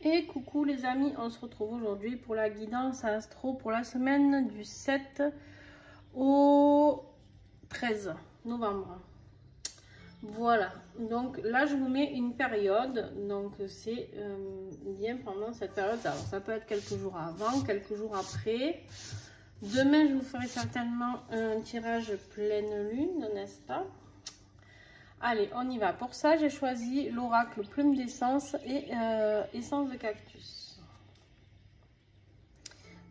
Et coucou les amis, on se retrouve aujourd'hui pour la guidance astro pour la semaine du 7 au 13 novembre. Voilà, donc là je vous mets une période, donc c'est bien pendant cette période. Alors ça peut être quelques jours avant, quelques jours après. Demain je vous ferai certainement un tirage pleine lune, n'est-ce pas? Allez, on y va. Pour ça, j'ai choisi l'oracle plume d'essence et essence de cactus.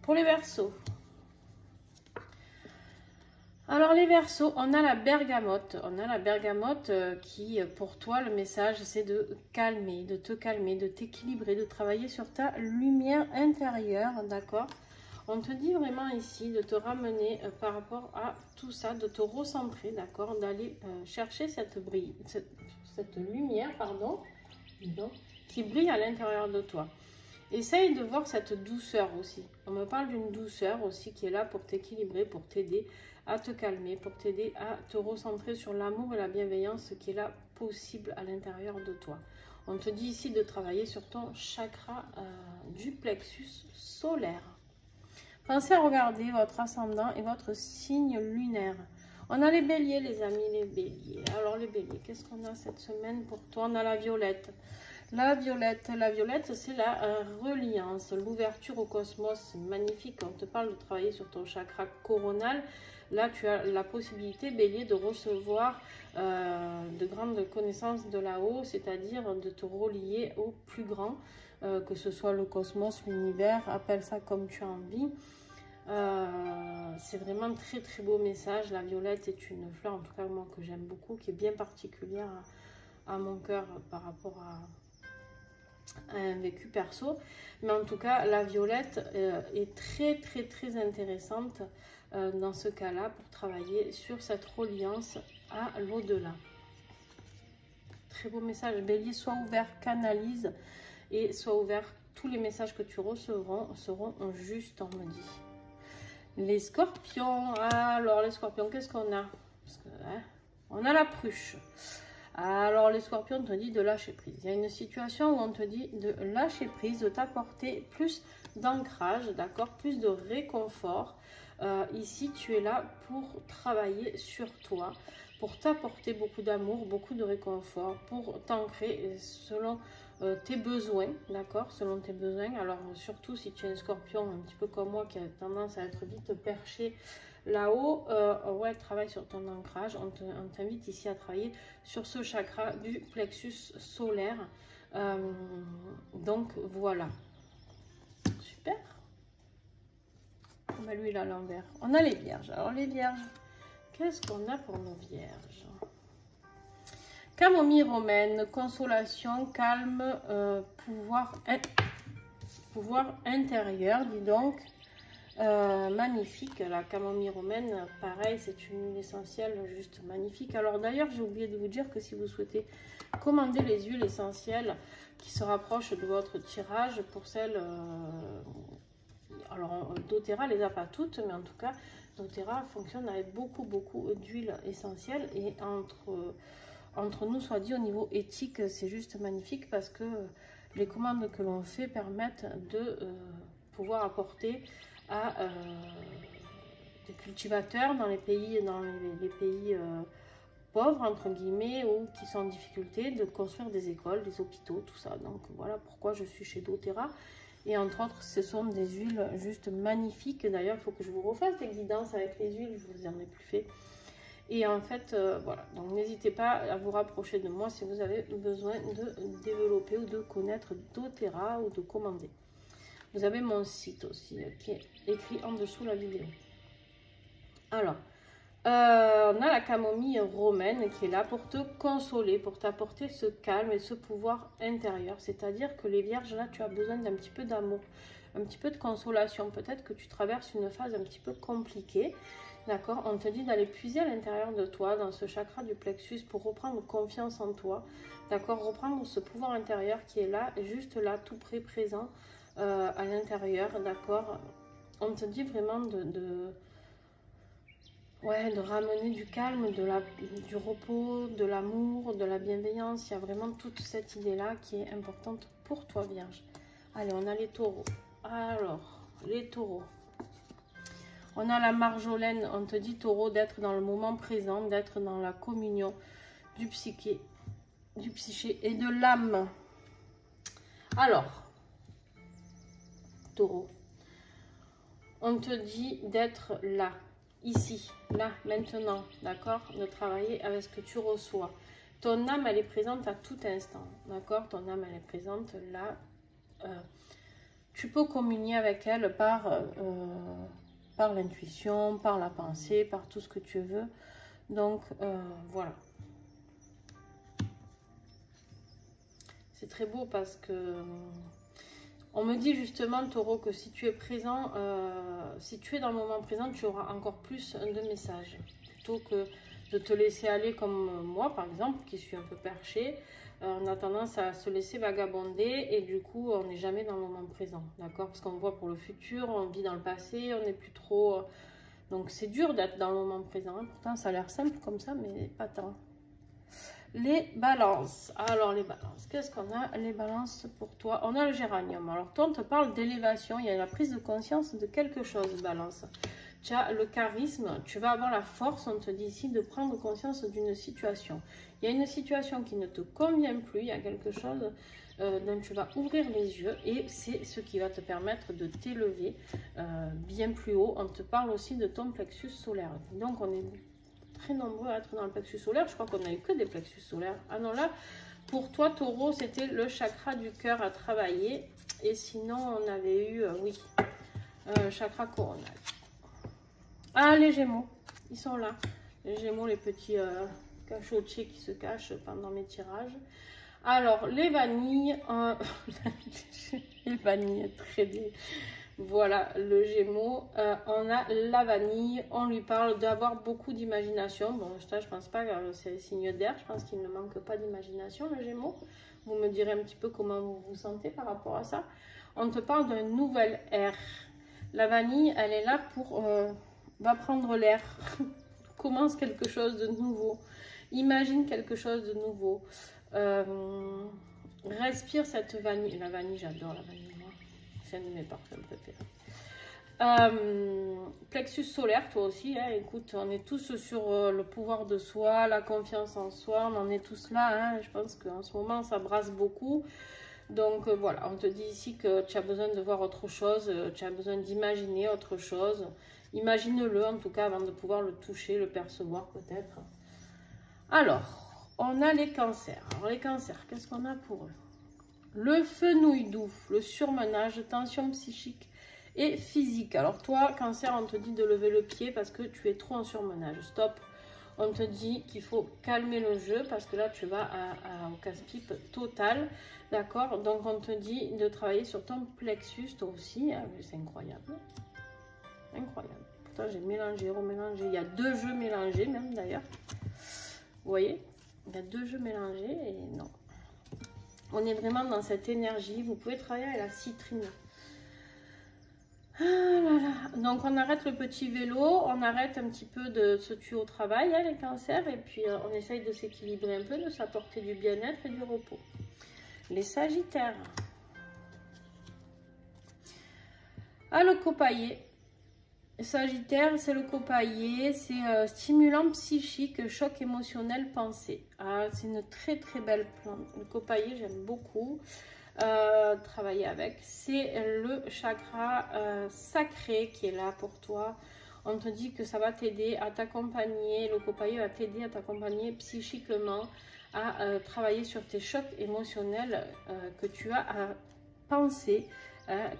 Pour les Verseaux. Alors les Verseaux, on a la bergamote. On a la bergamote qui, pour toi, le message, c'est de calmer, de te calmer, de t'équilibrer, de travailler sur ta lumière intérieure, d'accord? On te dit vraiment ici de te ramener par rapport à tout ça, de te recentrer, d'accord? D'aller chercher cette lumière, pardon, qui brille à l'intérieur de toi. Essaye de voir cette douceur aussi. On me parle d'une douceur aussi qui est là pour t'équilibrer, pour t'aider à te calmer, pour t'aider à te recentrer sur l'amour et la bienveillance qui est là possible à l'intérieur de toi. On te dit ici de travailler sur ton chakra du plexus solaire. Pensez à regarder votre ascendant et votre signe lunaire. On a les béliers, les amis, les béliers. Alors les béliers, qu'est-ce qu'on a cette semaine pour toi? On a la violette. La violette, c'est la reliance, l'ouverture au cosmos, c'est magnifique. On te parle de travailler sur ton chakra coronal. Là, tu as la possibilité, bélier, de recevoir de grandes connaissances de là-haut, c'est-à-dire de te relier au plus grand, que ce soit le cosmos, l'univers, appelle ça comme tu as envie. C'est vraiment un très très beau message. La violette est une fleur, en tout cas moi, que j'aime beaucoup, qui est bien particulière à mon cœur par rapport à un vécu perso. Mais en tout cas, la violette est très très très intéressante dans ce cas-là pour travailler sur cette reliance à l'au-delà. Très beau message. Bélier, sois ouvert, canalise et sois ouvert. Tous les messages que tu recevras seront justes, on me dit. Les scorpions. Alors les scorpions, qu'est-ce qu'on a? Parce que, on a la pruche. Alors les scorpions, on te dit de lâcher prise. Il y a une situation où on te dit de lâcher prise, de t'apporter plus d'ancrage, d'accord, plus de réconfort. Ici, tu es là pour travailler sur toi, pour t'apporter beaucoup d'amour, beaucoup de réconfort, pour t'ancrer selon tes besoins, d'accord, selon tes besoins. Alors surtout si tu es un scorpion un petit peu comme moi qui a tendance à être vite perché là-haut, ouais, travaille sur ton ancrage. On t'invite ici à travailler sur ce chakra du plexus solaire. Donc voilà, super. On met l'huile à l'envers. On a les vierges. Alors les vierges, qu'est-ce qu'on a pour nos vierges? Camomille romaine, consolation, calme, pouvoir intérieur, dis donc. Magnifique, la camomille romaine, pareil, c'est une huile essentielle juste magnifique. Alors d'ailleurs, j'ai oublié de vous dire que si vous souhaitez commander les huiles essentielles qui se rapprochent de votre tirage, pour celles, alors doTERRA les a pas toutes, mais en tout cas doTERRA fonctionne avec beaucoup d'huiles essentielles, et entre nous, soit dit, au niveau éthique, c'est juste magnifique parce que les commandes que l'on fait permettent de pouvoir apporter à des cultivateurs dans les pays, pauvres, entre guillemets, ou qui sont en difficulté, de construire des écoles, des hôpitaux, tout ça. Donc voilà pourquoi je suis chez doTERRA. Et entre autres, ce sont des huiles juste magnifiques. D'ailleurs, il faut que je vous refasse des guidances avec les huiles, je vous en ai plus fait. Et en fait, voilà, donc n'hésitez pas à vous rapprocher de moi si vous avez besoin de développer ou de connaître doTERRA ou de commander. Vous avez mon site aussi qui est écrit en dessous la vidéo. Alors, on a la camomille romaine qui est là pour te consoler, pour t'apporter ce calme et ce pouvoir intérieur. C'est-à-dire que les vierges, là, tu as besoin d'un petit peu d'amour, un petit peu de consolation. Peut-être que tu traverses une phase un petit peu compliquée. D'accord, on te dit d'aller puiser à l'intérieur de toi, dans ce chakra du plexus, pour reprendre confiance en toi. D'accord, reprendre ce pouvoir intérieur qui est là, juste là, tout près, présent à l'intérieur. D'accord, on te dit vraiment de ramener du calme, du repos, de l'amour, de la bienveillance. Il y a vraiment toute cette idée-là qui est importante pour toi, Vierge. Allez, on a les taureaux. Alors, les taureaux. On a la Marjolaine. On te dit, taureau, d'être dans le moment présent, d'être dans la communion du psyché et de l'âme. Alors, taureau, on te dit d'être là, ici, là, maintenant, d'accord? De travailler avec ce que tu reçois. Ton âme, elle est présente à tout instant, d'accord? Ton âme, elle est présente là. Tu peux communier avec elle par l'intuition, par la pensée, par tout ce que tu veux. Donc, voilà. C'est très beau parce que on me dit justement, taureau, que si tu es présent, si tu es dans le moment présent, tu auras encore plus de messages. Plutôt que de te laisser aller comme moi, par exemple, qui suis un peu perchée. On a tendance à se laisser vagabonder et du coup, on n'est jamais dans le moment présent. D'accord? Parce qu'on voit pour le futur, on vit dans le passé, on n'est plus trop... Donc, c'est dur d'être dans le moment présent. Hein. Pourtant, ça a l'air simple comme ça, mais pas tant. Les balances. Alors, les balances. Qu'est-ce qu'on a? Les balances pour toi. On a le géranium. Alors, toi, on te parle d'élévation. Il y a la prise de conscience de quelque chose, balance. Tu as le charisme. Tu vas avoir la force, on te dit ici, de prendre conscience d'une situation. Il y a une situation qui ne te convient plus. Il y a quelque chose dont tu vas ouvrir les yeux. Et c'est ce qui va te permettre de t'élever bien plus haut. On te parle aussi de ton plexus solaire. Donc, on est... très nombreux à être dans le plexus solaire. Je crois qu'on n'a eu que des plexus solaires. Ah non, là, pour toi, taureau, c'était le chakra du cœur à travailler. Et sinon, on avait eu, oui, chakra coronal. Ah, les gémeaux, ils sont là. Les gémeaux, les petits cachotiers qui se cachent pendant mes tirages. Alors, les vanilles, les vanilles, très bien. Voilà, le Gémeaux, on a la vanille, on lui parle d'avoir beaucoup d'imagination. Bon, ça, je pense pas que c'est le signe d'air, je pense qu'il ne manque pas d'imagination, le Gémeaux. Vous me direz un petit peu comment vous vous sentez par rapport à ça. On te parle d'un nouvel air. La vanille, elle est là pour... va prendre l'air. Commence quelque chose de nouveau. Imagine quelque chose de nouveau. Respire cette vanille. La vanille, j'adore la vanille. C'est un de mes parfums préférés. Plexus solaire, toi aussi, hein, écoute, on est tous sur le pouvoir de soi, la confiance en soi, on en est tous là, hein, je pense qu'en ce moment ça brasse beaucoup, donc voilà, on te dit ici que tu as besoin de voir autre chose, tu as besoin d'imaginer autre chose, imagine-le en tout cas avant de pouvoir le toucher, le percevoir peut-être. Alors, on a les cancers. Alors les cancers, qu'est-ce qu'on a pour eux? Le fenouil doux, le surmenage, tension psychique et physique. Alors toi, cancer, on te dit de lever le pied parce que tu es trop en surmenage. Stop. On te dit qu'il faut calmer le jeu parce que là, tu vas au casse-pipe total. D'accord? Donc, on te dit de travailler sur ton plexus, toi aussi. Hein, c'est incroyable. Incroyable. Pourtant, j'ai mélangé, remélangé. Il y a 2 jeux mélangés même d'ailleurs. Vous voyez? Il y a 2 jeux mélangés et non. On est vraiment dans cette énergie. Vous pouvez travailler avec la citrine. Ah là là. Donc, on arrête le petit vélo. On arrête un petit peu de se tuer au travail, hein, les cancers. Et puis, on essaye de s'équilibrer un peu, de s'apporter du bien-être et du repos. Les sagittaires. Ah, le copaillé. Sagittaire, c'est le copaillé, c'est stimulant psychique, choc émotionnel, pensée. Ah, c'est une très très belle plante. Le copaillé, j'aime beaucoup travailler avec. C'est le chakra sacré qui est là pour toi. On te dit que ça va t'aider à t'accompagner. Le copaillé va t'aider à t'accompagner psychiquement, à travailler sur tes chocs émotionnels que tu as à penser.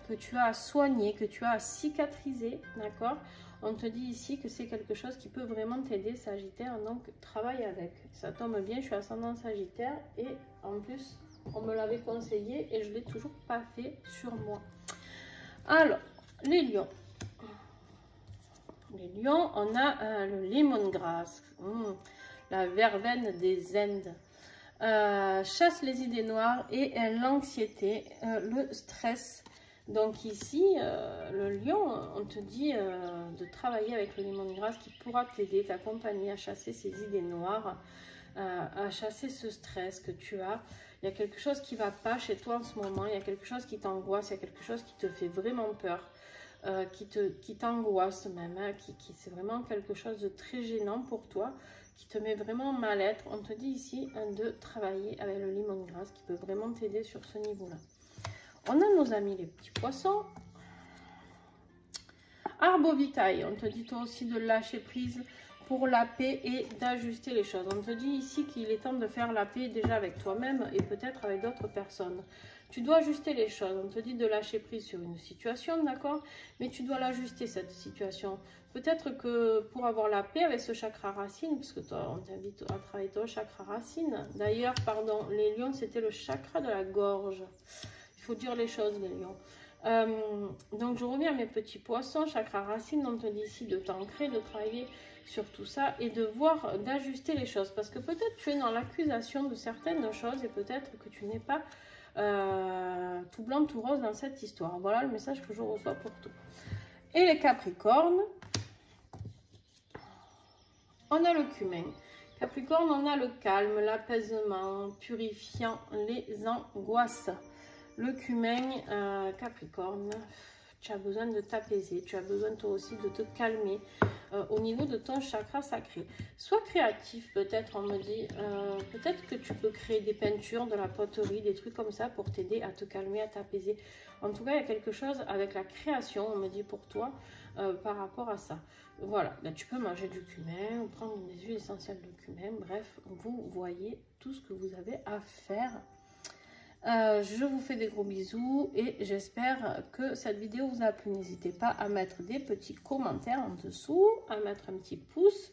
Que tu as à soigner, que tu as à cicatriser, d'accord? On te dit ici que c'est quelque chose qui peut vraiment t'aider, Sagittaire, donc travaille avec. Ça tombe bien, je suis ascendant Sagittaire et en plus, on me l'avait conseillé et je ne l'ai toujours pas fait sur moi. Alors, les lions. Les lions, on a le lemongrass, la verveine des Indes. Chasse les idées noires et l'anxiété, le stress. Donc ici, le lion, on te dit de travailler avec le lemongrass qui pourra t'aider, t'accompagner à chasser ces idées noires, à chasser ce stress que tu as. Il y a quelque chose qui ne va pas chez toi en ce moment. Il y a quelque chose qui t'angoisse. Il y a quelque chose qui te fait vraiment peur. Qui t'angoisse même. Hein, c'est vraiment quelque chose de très gênant pour toi. Qui te met vraiment en mal-être. On te dit ici de travailler avec le lemongrass qui peut vraiment t'aider sur ce niveau-là. On a nos amis les petits poissons. Arbovitae, on te dit toi aussi de lâcher prise pour la paix et d'ajuster les choses. On te dit ici qu'il est temps de faire la paix déjà avec toi-même et peut-être avec d'autres personnes. Tu dois ajuster les choses. On te dit de lâcher prise sur une situation, d'accord? Mais tu dois l'ajuster cette situation. Peut-être que pour avoir la paix avec ce chakra racine, puisque toi, on t'invite à travailler ton chakra racine. D'ailleurs, pardon, les lions, c'était le chakra de la gorge. Il faut dire les choses, les lions. Donc je reviens à mes petits poissons, chakra racine, on te dit ici de t'ancrer, de travailler sur tout ça et de voir, d'ajuster les choses. Parce que peut-être tu es dans l'accusation de certaines choses et peut-être que tu n'es pas tout blanc, tout rose dans cette histoire. Voilà le message que je reçois pour toi. Et les capricornes, on a le cumin. Capricorne, on a le calme, l'apaisement, purifiant les angoisses. Le cumin, Capricorne, tu as besoin de t'apaiser, tu as besoin toi aussi de te calmer au niveau de ton chakra sacré. Sois créatif, peut-être, on me dit, peut-être que tu peux créer des peintures, de la poterie, des trucs comme ça pour t'aider à te calmer, à t'apaiser. En tout cas, il y a quelque chose avec la création, on me dit pour toi, par rapport à ça. Voilà, là, tu peux manger du cumin, ou prendre des huiles essentielles de cumin, bref, vous voyez tout ce que vous avez à faire. Je vous fais des gros bisous et j'espère que cette vidéo vous a plu. N'hésitez pas à mettre des petits commentaires en dessous, à mettre un petit pouce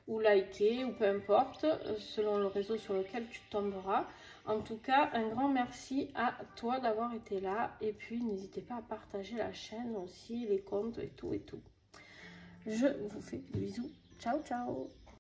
ou liker ou peu importe, selon le réseau sur lequel tu tomberas. En tout cas, un grand merci à toi d'avoir été là et puis n'hésitez pas à partager la chaîne aussi, les comptes et tout et tout. Je vous fais des bisous. Ciao, ciao!